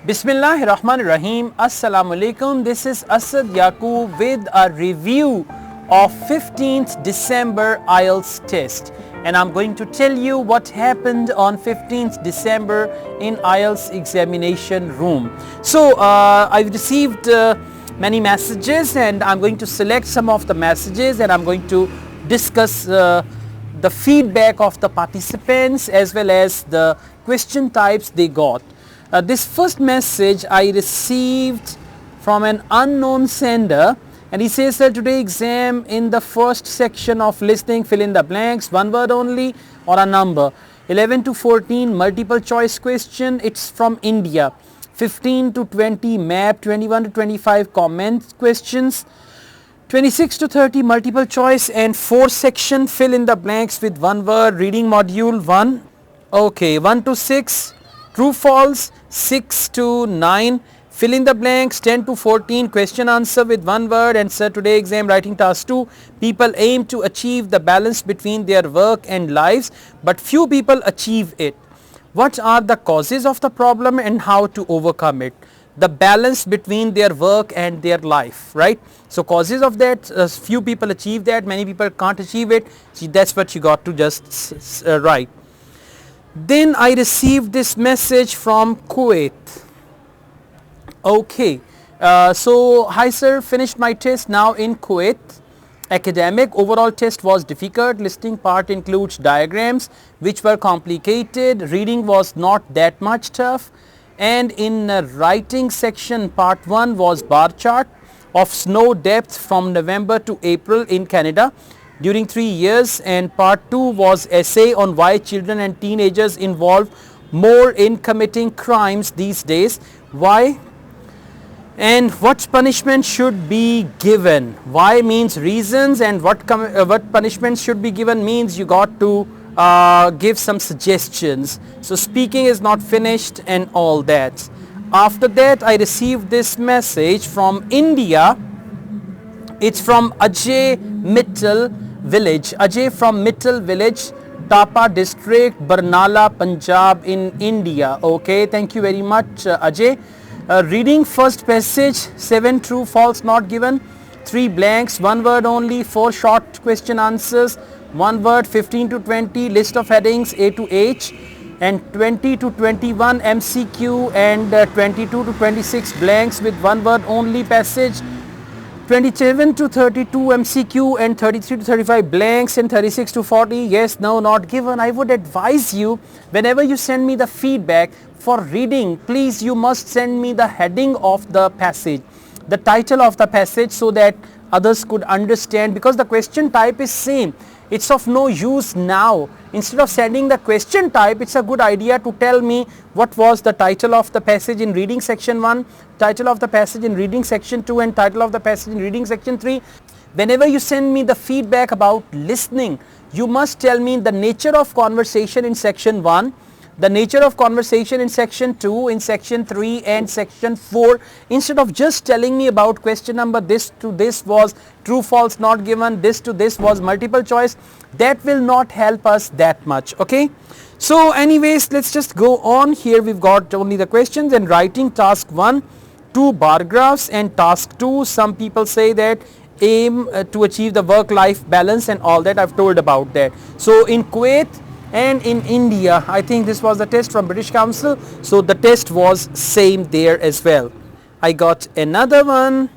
Bismillahirrahmanirrahim. Assalamu alaikum. This is Asad Yaqub with a review of 15th December Ielts test. And I'm going to tell you what happened on 15th December in Ielts examination room. So I've received many messages and I'm going to select some of the messages and I'm going to discuss the feedback of the participants as well as the question types they got. This first message I received from an unknown sender, and he says that today exam in the first section of listening, fill in the blanks, one word only or a number. 11 to 14 multiple choice question, it's from India. 15 to 20 map, 21 to 25 comment questions, 26 to 30 multiple choice, and 4 section fill in the blanks with one word. Reading module 1. Okay, 1 to 6 true false, 6 to 9 fill in the blanks, 10 to 14 question answer with one word. And sir, today exam writing task 2, people aim to achieve the balance between their work and lives, but few people achieve it. What are the causes of the problem and how to overcome it? The balance between their work and their life, right? So causes of that, few people achieve that, many people can't achieve it. See, that's what you got to just write. Then I received this message from Kuwait. Okay, so hi sir, finished my test now in Kuwait. Academic overall test was difficult. Listening part includes diagrams which were complicated. Reading was not that much tough. And in writing section, part 1 was bar chart of snow depth from November to April in Canada during 3 years, and part 2 was essay on why children and teenagers involved more in committing crimes these days, why and what punishment should be given. Why means reasons, and what punishment should be given means you got to give some suggestions. So speaking is not finished and all that. After that I received this message from India. It's from Ajay Mittal village. Ajay from Mittal village, Tapa district, Barnala, Punjab in India. Okay, thank you very much Ajay. Reading first passage, 7 true false not given, 3 blanks, 1 word only, 4 short question answers, 1 word. 15 to 20 list of headings A to H, and 20 to 21 MCQ, and 22 to 26 blanks with 1 word only passage, 27 to 32 MCQ, and 33 to 35 blanks, and 36 to 40 yes, no, not given. I would advise you, whenever you send me the feedback for reading, please you must send me the heading of the passage, the title of the passage, so that others could understand, because the question type is same. It's of no use now. Instead of sending the question type, it's a good idea to tell me what was the title of the passage in reading section 1, title of the passage in reading section 2, and title of the passage in reading section 3. Whenever you send me the feedback about listening, you must tell me the nature of conversation in section 1, the nature of conversation in section 2, in section 3 and section 4, instead of just telling me about question number this to this was true false not given, this to this was multiple choice. That will not help us that much. Okay, so anyways, let's just go on. Here we've got only the questions. And writing task 1, 2 bar graphs, and task 2, some people say that aim to achieve the work life balance and all that. I've told about that. So in Kuwait and in India, I think this was the test from British Council, so the test was same there as well. I got another one.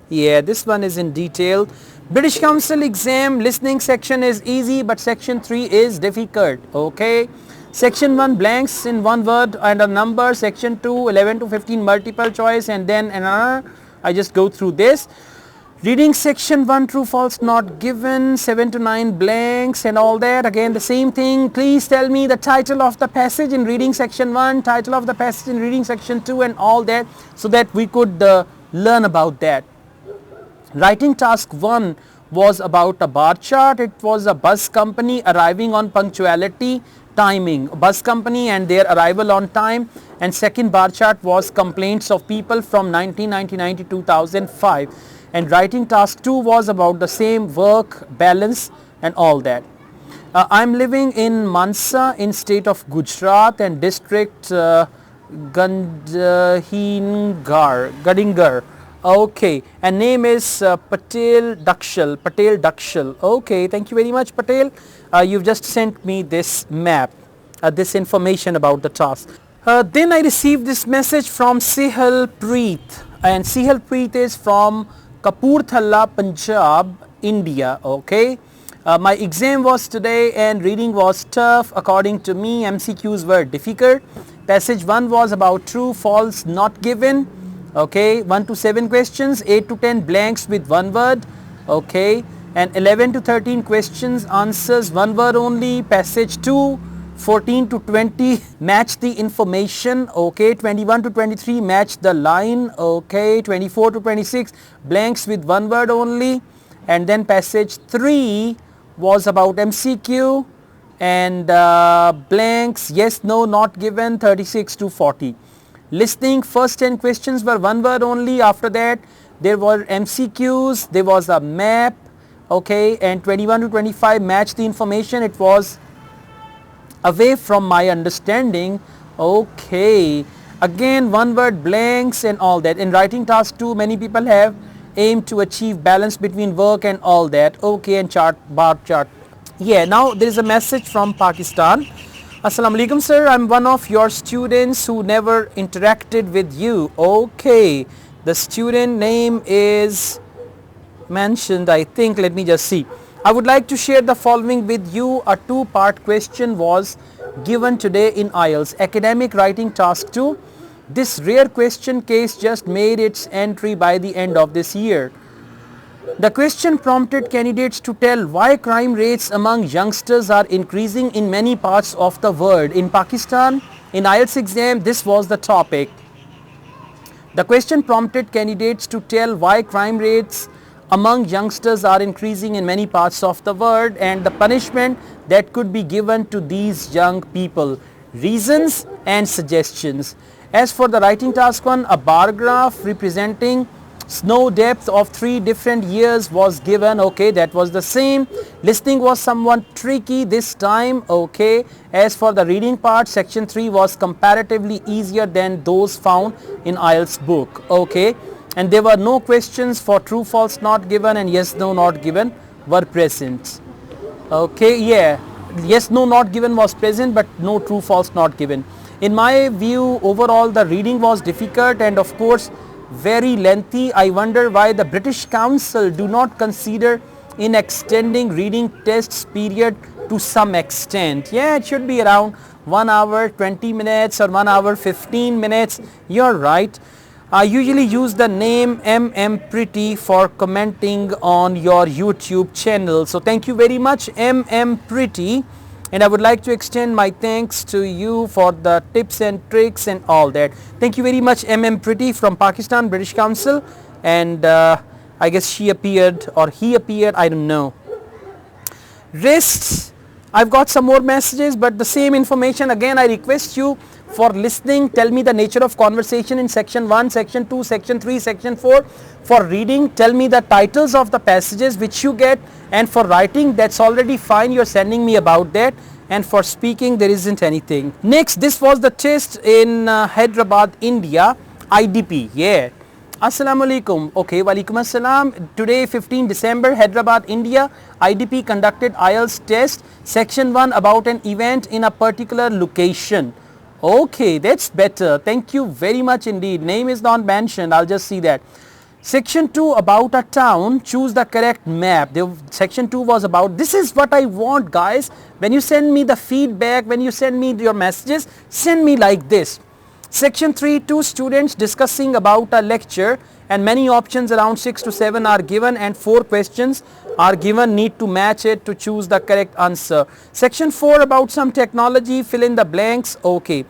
Yeah, this one is in detail. British Council exam listening section is easy, but section 3 is difficult. Okay, section 1 blanks in 1 word and a number, section 2 11 to 15 multiple choice, and then another. I just go through this. Reading section 1 true false not given, 7 to 9 blanks and all that. Again the same thing. Please tell me the title of the passage in reading section 1, title of the passage in reading section 2 and all that, so that we could learn about that. Writing task 1 was about a bar chart. It was a bus company arriving on punctuality timing, bus company and their arrival on time. And second bar chart was complaints of people from 1999 to 2005. And writing task 2 was about the same, work balance and all that. I'm living in Mansa in state of Gujarat and district Gadinger. Okay, and name is Patel Dakshal. Okay, thank you very much, Patel. You've just sent me this map, this information about the task. Then I received this message from Sehal Preet, and Sehal Preet is from Kapurthala, Punjab, India. Okay. My exam was today and reading was tough. According to me, MCQs were difficult. Passage 1 was about true, false, not given. Okay, 1 to 7 questions, 8 to 10 blanks with one word. Okay, and 11 to 13 questions, answers one word only. Passage 2, 14 to 20 match the information. Okay, 21 to 23 match the line. Okay, 24 to 26 blanks with one word only. And then passage 3 was about MCQ and blanks, yes, no, not given, 36 to 40. Listening, first 10 questions were one word only. After that there were MCQs, there was a map, okay, and 21 to 25 matched the information. It was away from my understanding. Okay, again one word blanks and all that. In writing task 2, many people have aim to achieve balance between work and all that. Okay, and bar chart. Yeah, now there is a message from Pakistan. Assalamu alaikum sir, I'm one of your students who never interacted with you. Okay, the student name is mentioned, I think. Let me just see. I would like to share the following with you. A two-part question was given today in Ielts academic writing task 2. This rare question case just made its entry by the end of this year. The question prompted candidates to tell why crime rates among youngsters are increasing in many parts of the world. In Pakistan, in Ielts exam, this was the topic. The question prompted candidates to tell why crime rates among youngsters are increasing in many parts of the world and the punishment that could be given to these young people. Reasons and suggestions. As for the writing task 1, a bar graph representing snow depth of 3 different years was given. Okay, that was the same. Listening was somewhat tricky this time. Okay, as for the reading part, section 3 was comparatively easier than those found in Ielts book. Okay, and there were no questions for true, false, not given and yes, no, not given were present. Okay, yeah, yes, no, not given was present but no true, false, not given. In my view, overall the reading was difficult and of course very lengthy. I wonder why the British Council do not consider in extending reading tests period to some extent. Yeah, it should be around 1 hour 20 minutes or 1 hour 15 minutes. You're right. I usually use the name Pretty for commenting on your YouTube channel. So thank you very much Pretty. And I would like to extend my thanks to you for the tips and tricks and all that. Thank you very much Pretty from Pakistan, British Council, and I guess she appeared or he appeared, I don't know. Risks, I've got some more messages but the same information again. I request you for listening, tell me the nature of conversation in section 1, section 2, section 3, section 4. For reading, tell me the titles of the passages which you get, and for writing, that's already fine, you're sending me about that, and for speaking there isn't anything. Next, this was the test in Hyderabad, India, IDP. Yeah. Assalamu alaikum. Okay, walaikum assalam. Today 15 December, Hyderabad, India, IDP conducted IELTS test, section 1 about an event in a particular location. Okay, that's better. Thank you very much indeed. Name is not mentioned. I'll just see that. Section 2 about a town. Choose the correct map. Section 2 was about, this is what I want guys. When you send me the feedback, when you send me your messages, send me like this. Section 3, 2 students discussing about a lecture and many options around 6 to 7 are given and 4 questions are given, need to match it to choose the correct answer. Section 4 about some technology, fill in the blanks. Okay.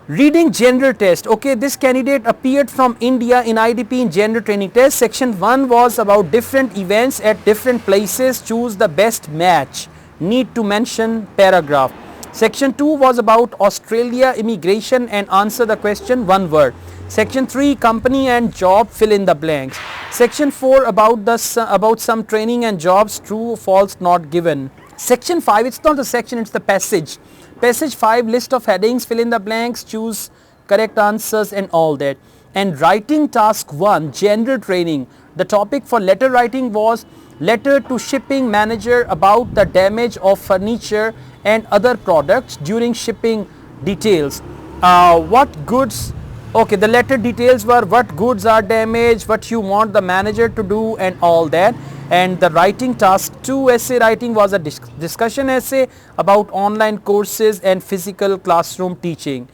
Reading general test. Okay, this candidate appeared from India in IDP in general training test. Section 1 was about different events at different places, choose the best match, need to mention paragraph. Section 2 was about Australia immigration and answer the question one word. Section 3 company and job, fill in the blanks. Section 4 about some training and jobs, true, false, not given. Section 5, it's not a section, it's the passage. Passage 5 list of headings, fill in the blanks, choose correct answers and all that. And writing task 1, general training. The topic for letter writing was letter to shipping manager about the damage of furniture and other products during shipping. Details. What goods, okay, the letter details were what goods are damaged, what you want the manager to do and all that. And the writing task 2, essay writing, was a discussion essay about online courses and physical classroom teaching.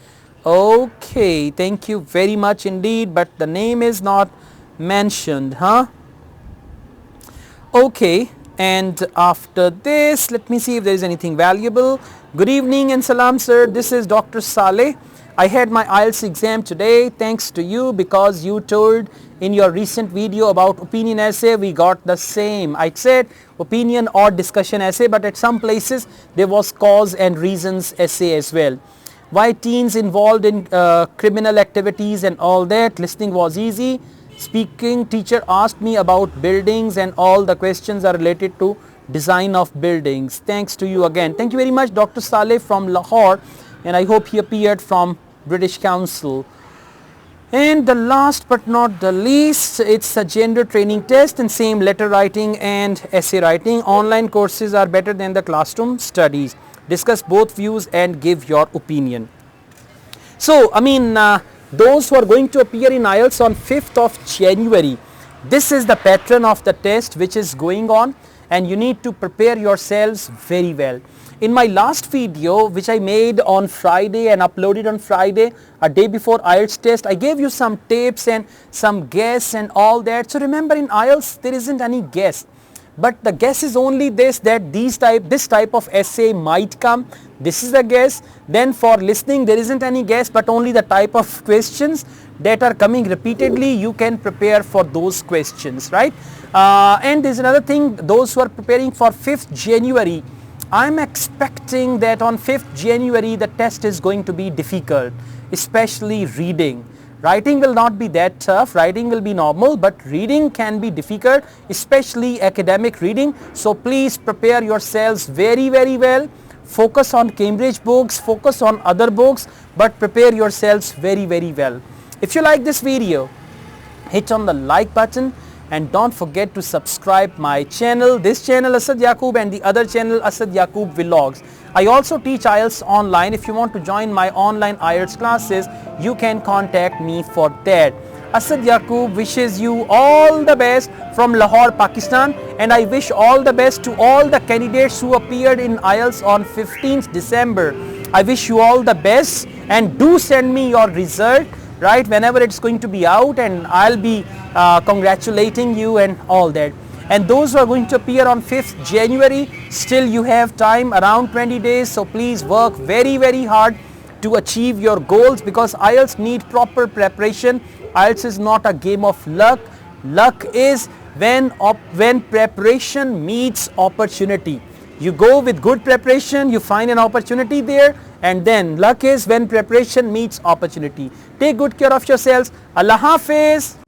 Okay, thank you very much indeed, but the name is not mentioned, huh? Okay, and after this, let me see if there is anything valuable. Good evening and salam, sir. This is Dr. Saleh. I had my Ielts exam today thanks to you, because you told in your recent video about opinion essay, we got the same. I said opinion or discussion essay, but at some places there was cause and reasons essay as well. Why teens involved in criminal activities and all that. Listening was easy. Speaking, teacher asked me about buildings and all the questions are related to design of buildings. Thanks to you again. Thank you very much, Dr. Saleh from Lahore, and I hope he appeared from British Council. And the last but not the least, it's a gender training test and same letter writing and essay writing. Online courses are better than the classroom studies. Discuss both views and give your opinion. So, I mean, those who are going to appear in Ielts on 5th of January, this is the pattern of the test which is going on, and you need to prepare yourselves very well. In my last video, which I made on Friday and uploaded on Friday, a day before Ielts test, I gave you some tips and some guess and all that. So remember, in Ielts there isn't any guess, but the guess is only this, that this type of essay might come. This is the guess. Then for listening there isn't any guess, but only the type of questions that are coming repeatedly. You can prepare for those questions, right? And there's another thing, those who are preparing for 5th January, I'm expecting that on 5th January the test is going to be difficult, especially reading. Writing will not be that tough, writing will be normal, but reading can be difficult, especially academic reading. So please prepare yourselves very, very well. Focus on Cambridge books, focus on other books, but prepare yourselves very, very well. If you like this video, hit on the like button and don't forget to subscribe my channel, this channel Asad Yaqub and the other channel Asad Yaqub Vlogs. I also teach Ielts online. If you want to join my online Ielts classes, you can contact me for that. Asad Yaqub wishes you all the best from Lahore, Pakistan, and I wish all the best to all the candidates who appeared in Ielts on 15th December. I wish you all the best, and do send me your result, right, whenever it's going to be out, and I'll be congratulating you and all that. And those who are going to appear on 5th January, still you have time, around 20 days, so please work very, very hard to achieve your goals, because Ielts need proper preparation. Ielts is not a game of luck. Luck is when preparation meets opportunity. You go with good preparation, you find an opportunity there, and then luck is when preparation meets opportunity. Take good care of yourselves. Allah Hafiz.